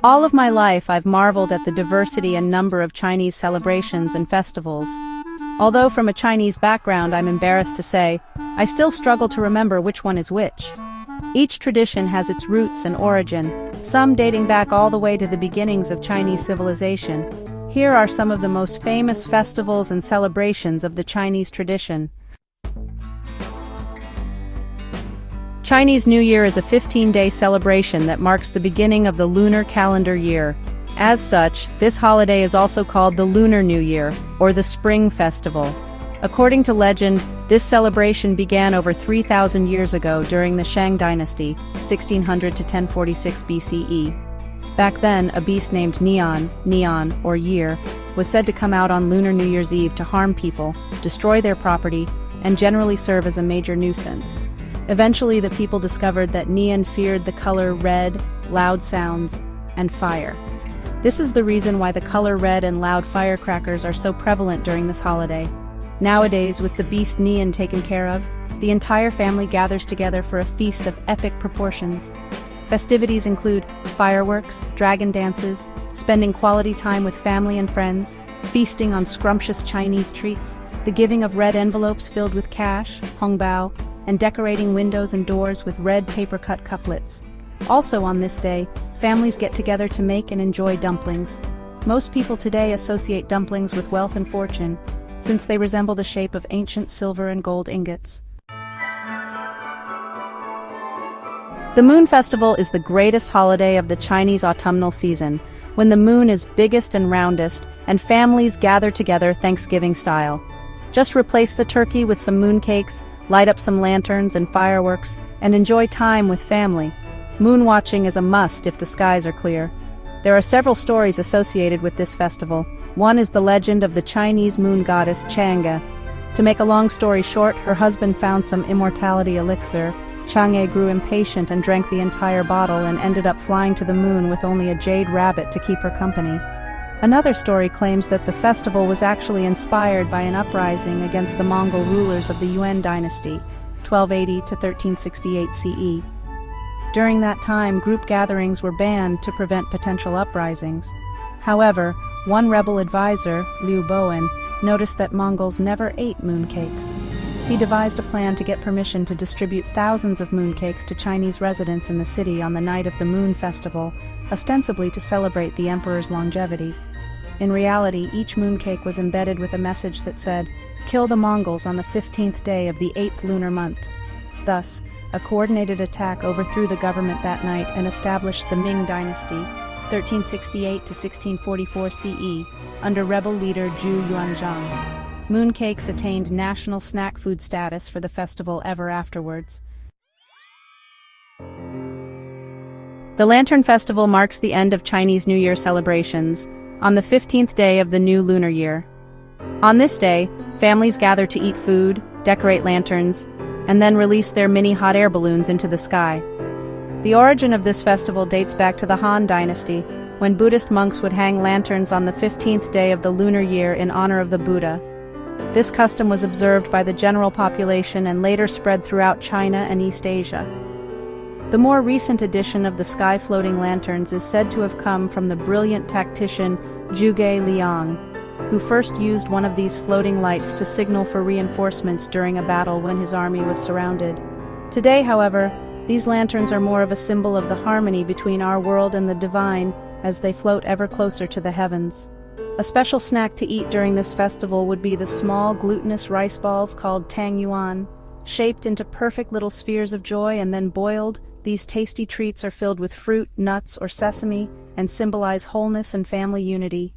All of my life I've marveled at the diversity and number of Chinese celebrations and festivals. Although from a Chinese background, I'm embarrassed to say, I still struggle to remember which one is which. Each tradition has its roots and origin, some dating back all the way to the beginnings of Chinese civilization. Here are some of the most famous festivals and celebrations of the Chinese tradition. Chinese New Year is a 15-day celebration that marks the beginning of the lunar calendar year. As such, this holiday is also called the Lunar New Year, or the Spring Festival. According to legend, this celebration began over 3,000 years ago during the Qing dynasty, 1600 to 1046 BCE. Back then, a beast named Neon, or Year, was said to come out on Lunar New Year's Eve to harm people, destroy their property, and generally serve as a major nuisance. Eventually, the people discovered that Neon feared the color red, loud sounds, and fire. This is the reason why the color red and loud firecrackers are so prevalent during this holiday. Nowadays, with the beast Neon taken care of, the entire family gathers together for a feast of epic proportions. Festivities include fireworks, dragon dances, spending quality time with family and friends, feasting on scrumptious Chinese treats, the giving of red envelopes filled with cash, hongbao, and decorating windows and doors with red paper-cut couplets. Also on this day, families get together to make and enjoy dumplings. Most people today associate dumplings with wealth and fortune, since they resemble the shape of ancient silver and gold ingots. The Moon Festival is the greatest holiday of the Chinese autumnal season, when the moon is biggest and roundest, and families gather together Thanksgiving style. Just replace the turkey with some mooncakes, light up some lanterns and fireworks, and enjoy time with family. Moon watching is a must if the skies are clear. There are several stories associated with this festival. One is the legend of the Chinese moon goddess Chang'e. To make a long story short, her husband found some immortality elixir. Chang'e grew impatient and drank the entire bottle and ended up flying to the moon with only a jade rabbit to keep her company. Another story claims that the festival was actually inspired by an uprising against the Mongol rulers of the Yuan dynasty, 1280 to 1368 CE. During that time, group gatherings were banned to prevent potential uprisings. However, one rebel advisor, Liu Bowen, noticed that Mongols never ate mooncakes. He devised a plan to get permission to distribute thousands of mooncakes to Chinese residents in the city on the night of the Moon Festival, ostensibly to celebrate the emperor's longevity. In reality, each mooncake was embedded with a message that said, "Kill the Mongols on the 15th day of the 8th lunar month." Thus, a coordinated attack overthrew the government that night and established the Ming dynasty, 1368 to 1644 CE, under rebel leader Zhu Yuanzhang. Mooncakes attained national snack food status for the festival ever afterwards. The Lantern Festival marks the end of Chinese New Year celebrations, on the 15th day of the new lunar year. On this day, families gather to eat food, decorate lanterns, and then release their mini hot air balloons into the sky. The origin of this festival dates back to the Han Dynasty, when Buddhist monks would hang lanterns on the 15th day of the lunar year in honor of the Buddha. This custom was observed by the general population and later spread throughout China and East Asia. The more recent addition of the sky-floating lanterns is said to have come from the brilliant tactician Zhuge Liang, who first used one of these floating lights to signal for reinforcements during a battle when his army was surrounded. Today, however, these lanterns are more of a symbol of the harmony between our world and the divine as they float ever closer to the heavens. A special snack to eat during this festival would be the small glutinous rice balls called tang yuan. Shaped into perfect little spheres of joy and then boiled, these tasty treats are filled with fruit, nuts, or sesame and symbolize wholeness and family unity.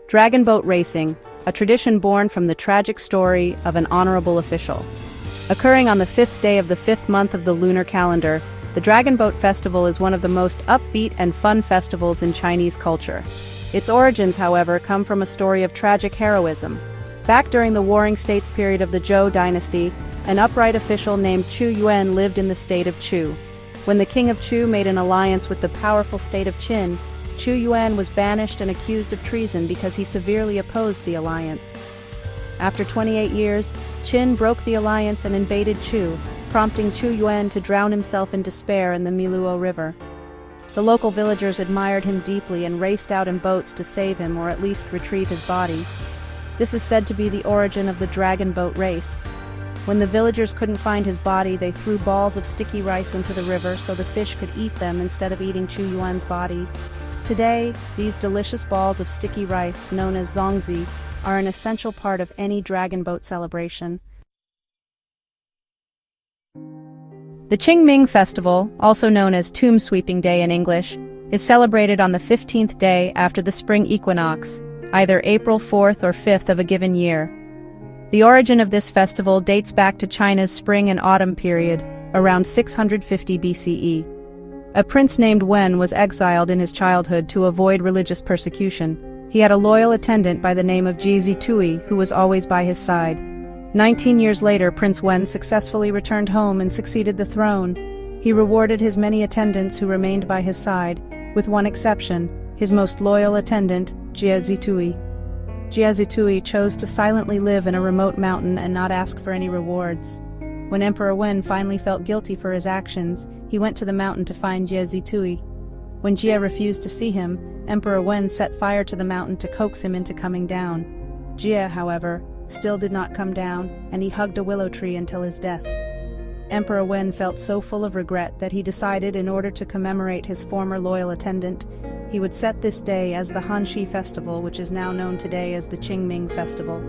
Dragon boat racing, a tradition born from the tragic story of an honorable official. Occurring on the 5th day of the 5th month of the lunar calendar, the Dragon Boat Festival is one of the most upbeat and fun festivals in Chinese culture. Its origins, however, come from a story of tragic heroism. Back during the Warring States period of the Zhou dynasty, an upright official named Chu Yuan lived in the state of Chu. When the king of Chu made an alliance with the powerful state of Qin, Chu Yuan was banished and accused of treason because he severely opposed the alliance. After 28 years, Qin broke the alliance and invaded Chu, prompting Chu Yuan to drown himself in despair in the Miluo River. The local villagers admired him deeply and raced out in boats to save him or at least retrieve his body. This is said to be the origin of the dragon boat race. When the villagers couldn't find his body, they threw balls of sticky rice into the river so the fish could eat them instead of eating Chu Yuan's body. Today, these delicious balls of sticky rice, known as zongzi, are an essential part of any dragon boat celebration. The Qing festival, also known as Tomb Sweeping Day in English, is celebrated on the 15th day after the spring equinox, either April 4th or 5th of a given year. The origin of this festival dates back to China's spring and autumn period, around 650 BCE. A prince named Wen was exiled in his childhood to avoid religious persecution. He had a loyal attendant by the name of Jie Zitui, who was always by his side. 19 years later, Prince Wen successfully returned home and succeeded the throne. He rewarded his many attendants who remained by his side, with one exception, his most loyal attendant, Jie Zitui. Jie Zitui chose to silently live in a remote mountain and not ask for any rewards. When Emperor Wen finally felt guilty for his actions, he went to the mountain to find Jie Zitui. When Jie refused to see him, Emperor Wen set fire to the mountain to coax him into coming down. Jie, however, still did not come down, and he hugged a willow tree until his death. Emperor Wen felt so full of regret that he decided, in order to commemorate his former loyal attendant, he would set this day as the Hanshi Festival, which is now known today as the Qing Festival.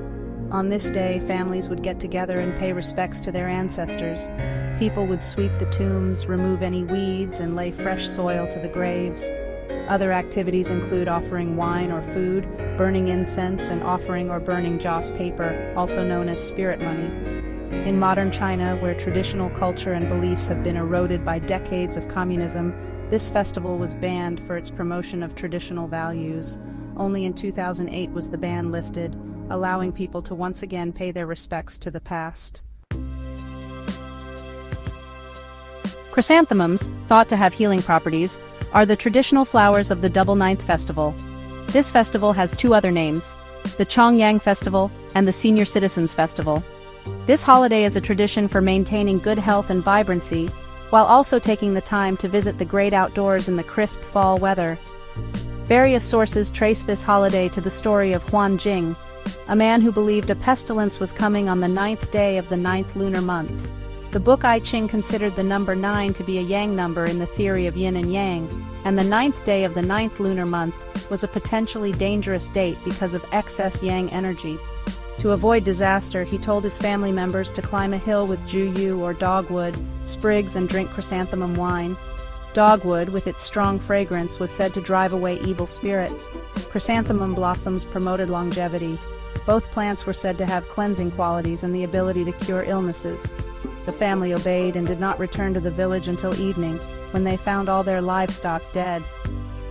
On this day, families would get together and pay respects to their ancestors. People would sweep the tombs, remove any weeds, and lay fresh soil to the graves. Other activities include offering wine or food, burning incense, and offering or burning joss paper, also known as spirit money. In modern China, where traditional culture and beliefs have been eroded by decades of communism, this festival was banned for its promotion of traditional values. Only in 2008 was the ban lifted, allowing people to once again pay their respects to the past. Chrysanthemums, thought to have healing properties, are the traditional flowers of the Double Ninth Festival. This festival has two other names, the Chongyang Festival and the Senior Citizens Festival. This holiday is a tradition for maintaining good health and vibrancy, while also taking the time to visit the great outdoors in the crisp fall weather. Various sources trace this holiday to the story of Huan Jing, a man who believed a pestilence was coming on the 9th day of the 9th lunar month. The book I Ching considered the number 9 to be a yang number in the theory of yin and yang, and the 9th day of the 9th lunar month was a potentially dangerous date because of excess yang energy. To avoid disaster, he told his family members to climb a hill with juyu or dogwood, sprigs, and drink chrysanthemum wine. Dogwood, with its strong fragrance, was said to drive away evil spirits. Chrysanthemum blossoms promoted longevity. Both plants were said to have cleansing qualities and the ability to cure illnesses. The family obeyed and did not return to the village until evening, when they found all their livestock dead.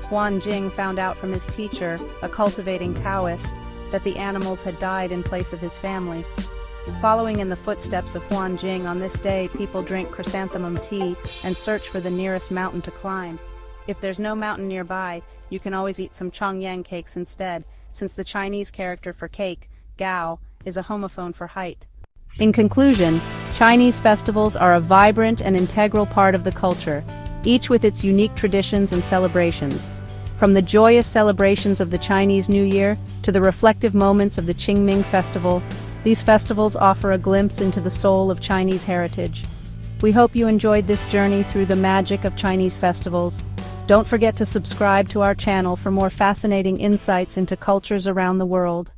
Huan Jing found out from his teacher, a cultivating Taoist, that the animals had died in place of his family. Following in the footsteps of Huan Jing, on this day people drink chrysanthemum tea and search for the nearest mountain to climb. If there's no mountain nearby, you can always eat some Chongyang cakes instead, since the Chinese character for cake, gao, is a homophone for height. In conclusion, Chinese festivals are a vibrant and integral part of the culture, each with its unique traditions and celebrations. From the joyous celebrations of the Chinese New Year to the reflective moments of the Qingming Festival, these festivals offer a glimpse into the soul of Chinese heritage. We hope you enjoyed this journey through the magic of Chinese festivals. Don't forget to subscribe to our channel for more fascinating insights into cultures around the world.